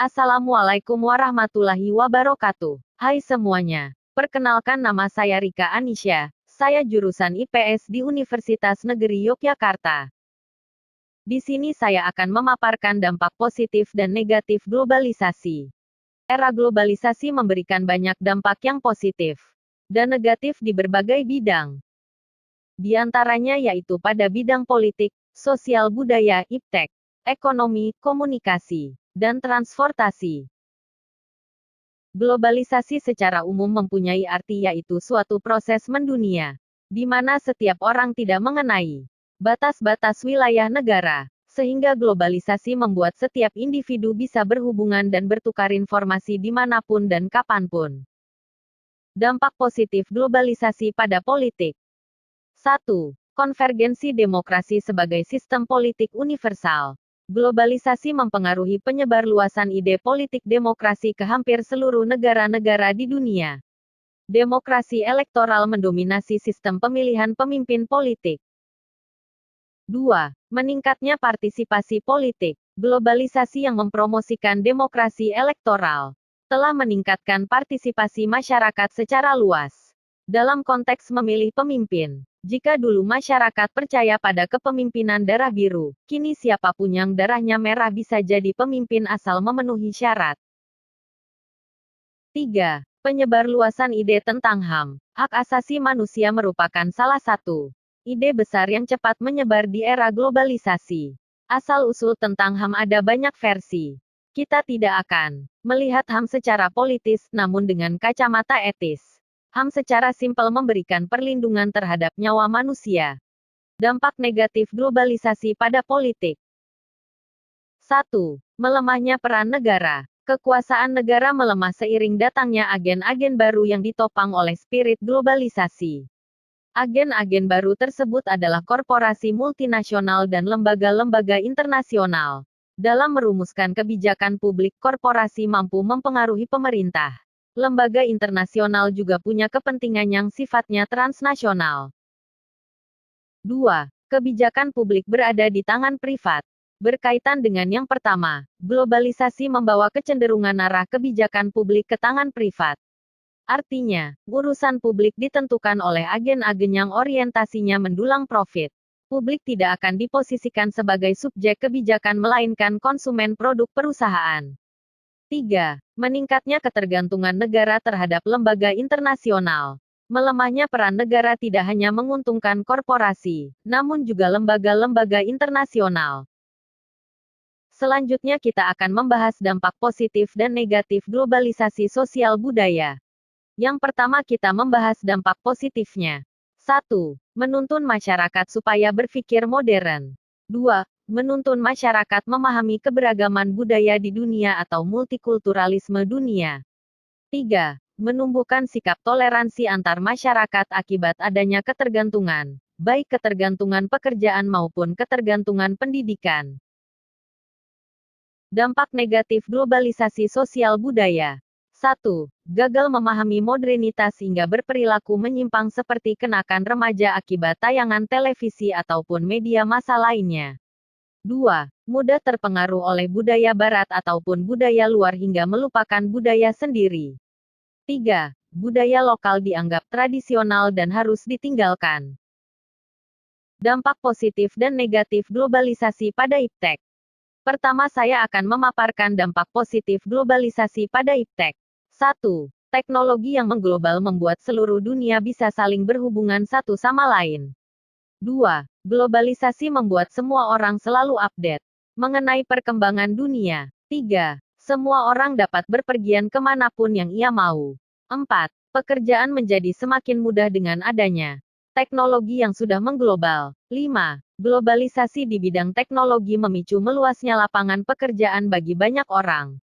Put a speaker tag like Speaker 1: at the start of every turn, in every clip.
Speaker 1: Assalamualaikum warahmatullahi wabarakatuh. Hai semuanya. Perkenalkan, nama saya Rika Anisya. Saya jurusan IPS di Universitas Negeri Yogyakarta. Di sini saya akan memaparkan dampak positif dan negatif globalisasi. Era globalisasi memberikan banyak dampak yang positif dan negatif di berbagai bidang. Di antaranya yaitu pada bidang politik, sosial budaya, iptek, ekonomi, komunikasi, dan transportasi. Globalisasi secara umum mempunyai arti yaitu suatu proses mendunia, di mana setiap orang tidak mengenai batas-batas wilayah negara, sehingga globalisasi membuat setiap individu bisa berhubungan dan bertukar informasi dimanapun dan kapanpun. Dampak positif globalisasi pada politik. 1. Konvergensi demokrasi sebagai sistem politik universal. Globalisasi mempengaruhi penyebarluasan ide politik demokrasi ke hampir seluruh negara-negara di dunia. Demokrasi elektoral mendominasi sistem pemilihan pemimpin politik. 2. Meningkatnya partisipasi politik. Globalisasi yang mempromosikan demokrasi elektoral telah meningkatkan partisipasi masyarakat secara luas dalam konteks memilih pemimpin. Jika dulu masyarakat percaya pada kepemimpinan darah biru, kini siapapun yang darahnya merah bisa jadi pemimpin asal memenuhi syarat. 3. Penyebarluasan ide tentang HAM. Hak asasi manusia merupakan salah satu ide besar yang cepat menyebar di era globalisasi. Asal-usul tentang HAM ada banyak versi. Kita tidak akan melihat HAM secara politis, namun dengan kacamata etis. HAM secara simpel memberikan perlindungan terhadap nyawa manusia. Dampak negatif globalisasi pada politik. 1. Melemahnya peran negara. Kekuasaan negara melemah seiring datangnya agen-agen baru yang ditopang oleh spirit globalisasi. Agen-agen baru tersebut adalah korporasi multinasional dan lembaga-lembaga internasional. Dalam merumuskan kebijakan publik, korporasi mampu mempengaruhi pemerintah. Lembaga internasional juga punya kepentingan yang sifatnya transnasional. 2. Kebijakan publik berada di tangan privat. Berkaitan dengan yang pertama, globalisasi membawa kecenderungan arah kebijakan publik ke tangan privat. Artinya, urusan publik ditentukan oleh agen-agen yang orientasinya mendulang profit. Publik tidak akan diposisikan sebagai subjek kebijakan melainkan konsumen produk perusahaan. 3. Meningkatnya ketergantungan negara terhadap lembaga internasional. Melemahnya peran negara tidak hanya menguntungkan korporasi, namun juga lembaga-lembaga internasional. Selanjutnya kita akan membahas dampak positif dan negatif globalisasi sosial budaya. Yang pertama kita membahas dampak positifnya. 1. Menuntun masyarakat supaya berpikir modern. 2. Menuntun masyarakat memahami keberagaman budaya di dunia atau multikulturalisme dunia. 3. Menumbuhkan sikap toleransi antar masyarakat akibat adanya ketergantungan, baik ketergantungan pekerjaan maupun ketergantungan pendidikan. Dampak negatif globalisasi sosial budaya. 1. Gagal memahami modernitas hingga berperilaku menyimpang seperti kenakan remaja akibat tayangan televisi ataupun media massa lainnya. 2. Mudah terpengaruh oleh budaya barat ataupun budaya luar hingga melupakan budaya sendiri. 3. Budaya lokal dianggap tradisional dan harus ditinggalkan. Dampak positif dan negatif globalisasi pada iptek. Pertama saya akan memaparkan dampak positif globalisasi pada iptek. 1. Teknologi yang mengglobal membuat seluruh dunia bisa saling berhubungan satu sama lain. 2. Globalisasi membuat semua orang selalu update mengenai perkembangan dunia. 3. Semua orang dapat berpergian kemanapun yang ia mau. 4. Pekerjaan menjadi semakin mudah dengan adanya teknologi yang sudah mengglobal. 5. Globalisasi di bidang teknologi memicu meluasnya lapangan pekerjaan bagi banyak orang.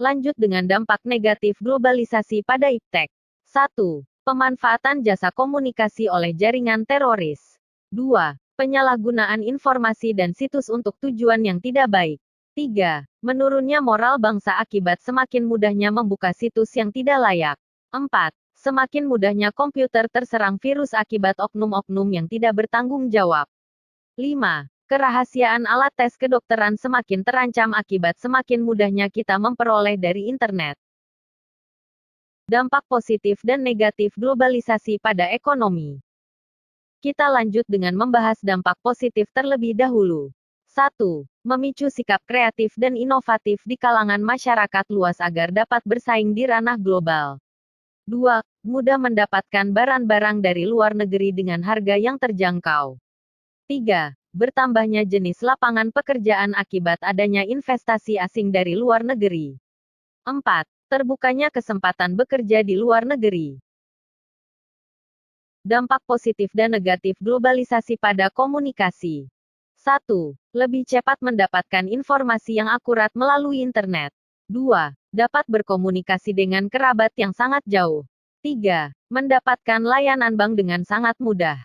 Speaker 1: Lanjut dengan dampak negatif globalisasi pada iptek. 1. Pemanfaatan jasa komunikasi oleh jaringan teroris. 2. Penyalahgunaan informasi dan situs untuk tujuan yang tidak baik. 3. Menurunnya moral bangsa akibat semakin mudahnya membuka situs yang tidak layak. 4. Semakin mudahnya komputer terserang virus akibat oknum-oknum yang tidak bertanggung jawab. 5. Kerahasiaan alat tes kedokteran semakin terancam akibat semakin mudahnya kita memperoleh dari internet. Dampak positif dan negatif globalisasi pada ekonomi. Kita lanjut dengan membahas dampak positif terlebih dahulu. 1. Memicu sikap kreatif dan inovatif di kalangan masyarakat luas agar dapat bersaing di ranah global. 2. Mudah mendapatkan barang-barang dari luar negeri dengan harga yang terjangkau. 3. Bertambahnya jenis lapangan pekerjaan akibat adanya investasi asing dari luar negeri. 4. Terbukanya kesempatan bekerja di luar negeri. Dampak positif dan negatif globalisasi pada komunikasi. 1. Lebih cepat mendapatkan informasi yang akurat melalui internet. 2. Dapat berkomunikasi dengan kerabat yang sangat jauh. 3. Mendapatkan layanan bank dengan sangat mudah.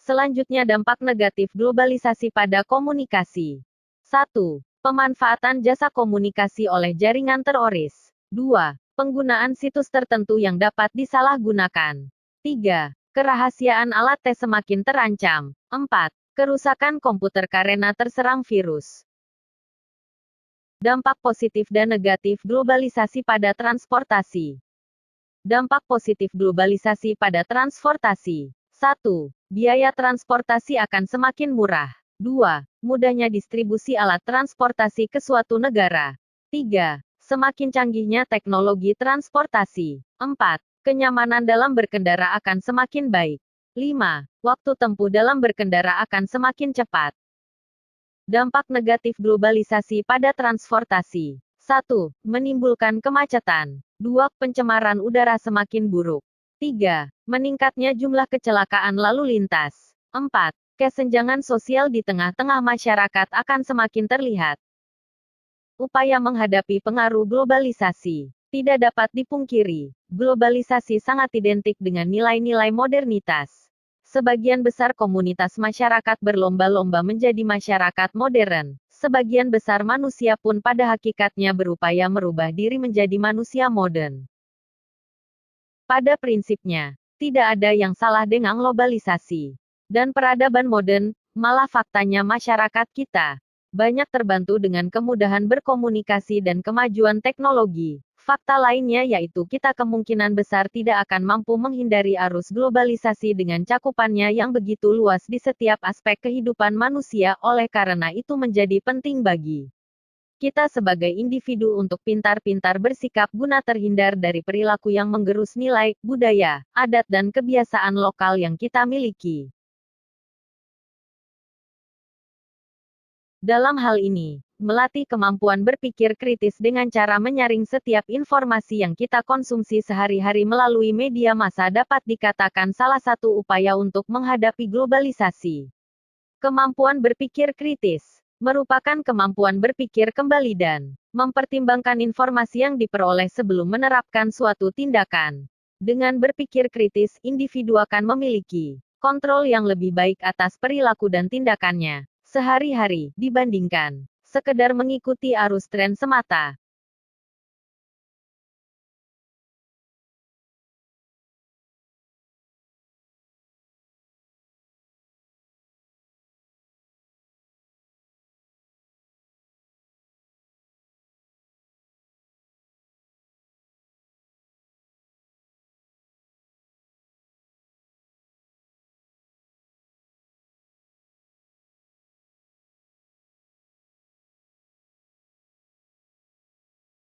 Speaker 1: Selanjutnya dampak negatif globalisasi pada komunikasi. 1. Pemanfaatan jasa komunikasi oleh jaringan teroris. 2. Penggunaan situs tertentu yang dapat disalahgunakan. 3. Kerahasiaan alat tes semakin terancam. 4. Kerusakan komputer karena terserang virus. Dampak positif dan negatif globalisasi pada transportasi. Dampak positif globalisasi pada transportasi. 1. Biaya transportasi akan semakin murah. 2. Mudahnya distribusi alat transportasi ke suatu negara. 3. Semakin canggihnya teknologi transportasi. 4. Kenyamanan dalam berkendara akan semakin baik. 5. Waktu tempuh dalam berkendara akan semakin cepat. Dampak negatif globalisasi pada transportasi. 1. Menimbulkan kemacetan. 2. Pencemaran udara semakin buruk. 3. Meningkatnya jumlah kecelakaan lalu lintas. 4. Kesenjangan sosial di tengah-tengah masyarakat akan semakin terlihat. Upaya menghadapi pengaruh globalisasi. Tidak dapat dipungkiri, globalisasi sangat identik dengan nilai-nilai modernitas. Sebagian besar komunitas masyarakat berlomba-lomba menjadi masyarakat modern. Sebagian besar manusia pun pada hakikatnya berupaya merubah diri menjadi manusia modern. Pada prinsipnya, tidak ada yang salah dengan globalisasi dan peradaban modern, malah faktanya masyarakat kita banyak terbantu dengan kemudahan berkomunikasi dan kemajuan teknologi. Fakta lainnya yaitu kita kemungkinan besar tidak akan mampu menghindari arus globalisasi dengan cakupannya yang begitu luas di setiap aspek kehidupan manusia, oleh karena itu menjadi penting bagi kita sebagai individu untuk pintar-pintar bersikap guna terhindar dari perilaku yang menggerus nilai, budaya, adat dan kebiasaan lokal yang kita miliki. Dalam hal ini, melatih kemampuan berpikir kritis dengan cara menyaring setiap informasi yang kita konsumsi sehari-hari melalui media massa dapat dikatakan salah satu upaya untuk menghadapi globalisasi. Kemampuan berpikir kritis merupakan kemampuan berpikir kembali dan mempertimbangkan informasi yang diperoleh sebelum menerapkan suatu tindakan. Dengan berpikir kritis, individu akan memiliki kontrol yang lebih baik atas perilaku dan tindakannya sehari-hari, dibandingkan sekedar mengikuti arus tren semata.